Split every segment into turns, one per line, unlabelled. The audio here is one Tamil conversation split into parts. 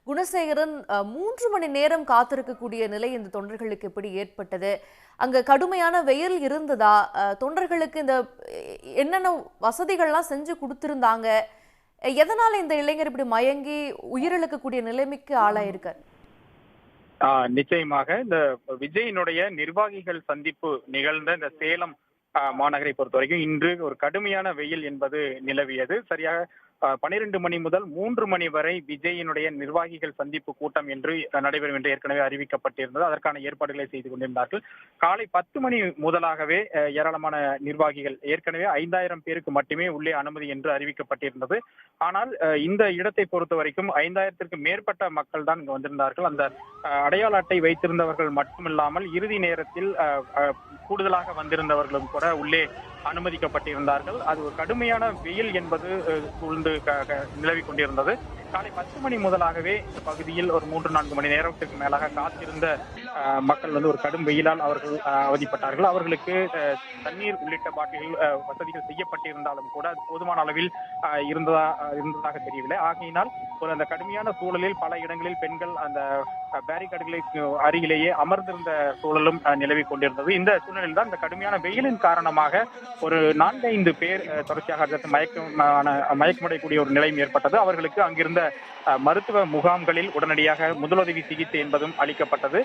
குணசேகரன் 3 மணி நேரம் காத்திருக்கக்கூடிய நிலை இந்த தொண்டர்களுக்கு எப்படி ஏற்பட்டது? அங்க கடுமையான வெயில் இருந்ததா? தொண்டர்களுக்கு இந்த என்னென்ன வசதிகள்லாம் செஞ்சு கொடுத்திருந்தாங்க? எதனால இந்த இளைஞர் இப்படி மயங்கி உயிரிழக்கக்கூடிய நிலைமைக்கு ஆளாயிருக்கார்?
நிச்சயமாக இந்த விஜயினுடைய நிர்வாகிகள் சந்திப்பு நிகழ்ந்த இந்த சேலம் மாநகரை பொறுத்த வரைக்கும் இன்று ஒரு கடுமையான வெயில் என்பது நிலவியது. சரியாக 12 மணி முதல் 3 மணி வரை விஜயினுடைய நிர்வாகிகள் சந்திப்பு கூட்டம் என்று நடைபெறும் என்று ஏற்கனவே அறிவிக்கப்பட்டிருந்தது. அதற்கான ஏற்பாடுகளை செய்து கொண்டிருந்தார்கள். காலை 10 மணி முதலாகவே ஏராளமான நிர்வாகிகள் ஏற்கனவே 5000 பேருக்கு மட்டுமே உள்ளே அனுமதி என்று அறிவிக்கப்பட்டிருந்தது. ஆனால் இந்த இடத்தை பொறுத்த வரைக்கும் 5000த்திற்கு மேற்பட்ட மக்கள் தான் இங்கு வந்திருந்தார்கள். அந்த அடையாள அட்டை வைத்திருந்தவர்கள் மட்டுமில்லாமல் இறுதி நேரத்தில் கூடுதலாக வந்திருந்தவர்களும் கூட உள்ளே அனுமதிக்கப்பட்டிருந்தார்கள். அது ஒரு கடுமையான வெயில் என்பது சூழ்ந்து நிலவி கொண்டிருந்தது. காலை 10 மணி முதலாகவே இந்த பகுதியில் ஒரு 3-4 மணி நேரத்திற்கு மேலாக காத்திருந்த மக்கள் ஒரு கடும் வெயிலால் அவர்கள் அவதிப்பட்டார்கள். அவர்களுக்கு தண்ணீர் உள்ளிட்ட பாட்டில்கள் வசதிகள் செய்யப்பட்டிருந்தாலும் கூட அது போதுமான அளவில் இருந்ததாக தெரியவில்லை. ஆகையினால் அந்த கடுமையான சூழலில் பல இடங்களில் பெண்கள் அந்த பேரிகார்டுகளுக்கு அருகிலேயே அமர்ந்திருந்த சூழலும் நிலவி கொண்டிருந்தது. இந்த சூழ்நிலையில் தான் இந்த கடுமையான வெயிலின் காரணமாக ஒரு 4-5 பேர் தொடர்ச்சியாக மயக்கமடையக்கூடிய ஒரு நிலையும் ஏற்பட்டது. அவர்களுக்கு அங்கிருந்த மருத்துவ முகாம்களில் உடனடியாக முதலுதவி சிகிச்சை என்பதும் அளிக்கப்பட்டது.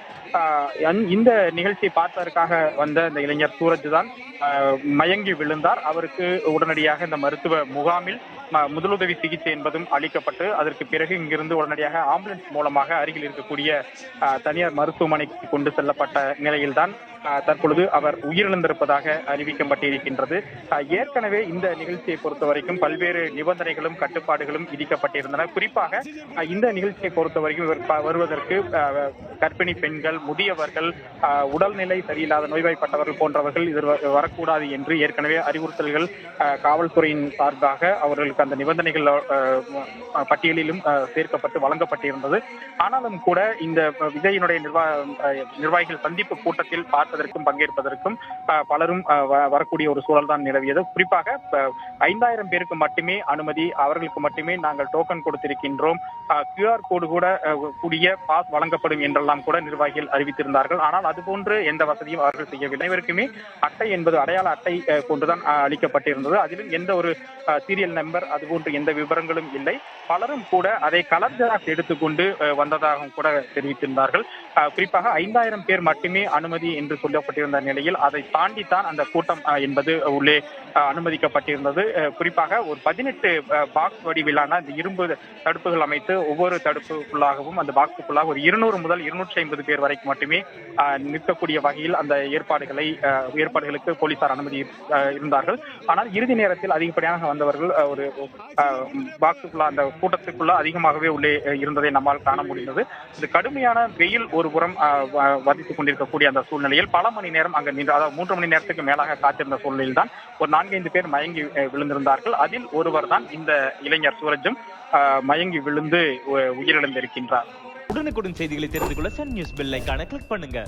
இந்த நிகழ்ச்சியை பார்ப்பதற்காக வந்த இந்த இளைஞர் சூரஜ் தான் மயங்கி விழுந்தார். அவருக்கு உடனடியாக இந்த மருத்துவ முகாமில் முதலுதவி சிகிச்சை என்பதும் அளிக்கப்பட்டு அதற்கு பிறகு இங்கிருந்து உடனடியாக ஆம்புலன்ஸ் மூலமாக அருகில் இருக்கக்கூடிய தனியார் மருத்துவமனைக்கு கொண்டு செல்லப்பட்ட நிலையில்தான் தற்பொழுது அவர் உயிரிழந்திருப்பதாக அறிவிக்கப்பட்டிருக்கின்றது. ஏற்கனவே இந்த நிகழ்ச்சியை பொறுத்த வரைக்கும் பல்வேறு நிபந்தனைகளும் கட்டுப்பாடுகளும் விதிக்கப்பட்டிருந்தன. குறிப்பாக இந்த நிகழ்ச்சியை பொறுத்த வரைக்கும் வருவதற்கு கர்ப்பிணி பெண்கள், முதியவர்கள், உடல்நிலை சரியில்லாத நோய்வாய்ப்பட்டவர்கள் போன்றவர்கள் இதில் வரக்கூடாது என்று ஏற்கனவே அறிவுறுத்தல்கள் காவல்துறையின் சார்பாக அவர்களுக்கு அந்த நிபந்தனைகள் பட்டியலிலும் சேர்க்கப்பட்டு வழங்கப்பட்டிருந்தது. ஆனாலும் கூட இந்த விஜயினுடைய நிர்வாகிகள் சந்திப்பு கூட்டத்தில் பார்ப்பதற்கும் பங்கேற்பதற்கும் பலரும் வரக்கூடிய ஒரு சூழல் தான் நிலவியது. குறிப்பாக 5000 பேருக்கு மட்டுமே அனுமதி, அவர்களுக்கு மட்டுமே நாங்கள் டோக்கன் கொடுத்திருக்கின்றோம், QR கோடு கூட கூடிய பாஸ் வழங்கப்படும் என்றெல்லாம் கூட நிர்வாகிகள் அறிவித்திருந்தார்கள். ஆனால் அதுபோன்று எந்த வசதியும் அவர்கள் செய்யவில்லை. அனைவருக்குமே அட்டை என்பது அடையாள அட்டை கொண்டுதான் அளிக்கப்பட்டிருந்தது. அதிலும் எந்த ஒரு சீரியல் நம்பர் அதுபோன்று எந்த விவரங்களும் இல்லை. பலரும் கூட அதை கலர் ஜெராக்ஸ் எடுத்துக்கொண்டு வந்ததாகவும் கூட தெரிவித்திருந்தார்கள். குறிப்பாக 5000 பேர் மட்டுமே அனுமதி என்று சொல்லப்பட்டிருந்த நிலையில் அதை தாண்டித்தான் அந்த கூட்டம் என்பது உள்ளே அனுமதிக்கப்பட்டிருந்தது. குறிப்பாக ஒரு 18 பாக்ஸ் வடிவிலான அந்த இரும்பு தடுப்புகள் அமைத்து ஒவ்வொரு தடுப்புக்குள்ளாகவும் அந்த பாக்ஸுக்குள்ளாக ஒரு 200 முதல் 250 பேர் வரைக்கும் மட்டுமே நிற்கக்கூடிய வகையில் அந்த ஏற்பாடுகளுக்கு போலீசார் அனுமதி இருந்தார்கள். ஆனால் இறுதி நேரத்தில் அதிகப்படியாக வந்தவர்கள் ஒரு பாக்ஸுக்குள்ள அந்த கூட்டத்துக்குள்ள அதிகமாகவே உள்ளே இருந்ததை நம்மால் காண முடிந்தது. இந்த கடுமையான வெயில் ஒரு புறம் வதித்துக் கொண்டிருக்கக்கூடிய அந்த சூழ்நிலையில் பல மணி நேரம் அங்கு நின்று, அதாவது 3 மணி நேரத்துக்கு மேலாக காத்திருந்த சூழ்நிலையில் தான் ஒரு 4-5 பேர் மயங்கி விழுந்திருந்தார்கள். அதில் ஒருவர் தான் இந்த இளைஞர் சூரஜும் மயங்கி விழுந்து உயிரிழந்திருக்கின்றார்.
உடனுக்குடன் செய்திகளை தெரிந்து கொள்ள சன் நியூஸ் பெல் ஐகானை கிளிக் பண்ணுங்க.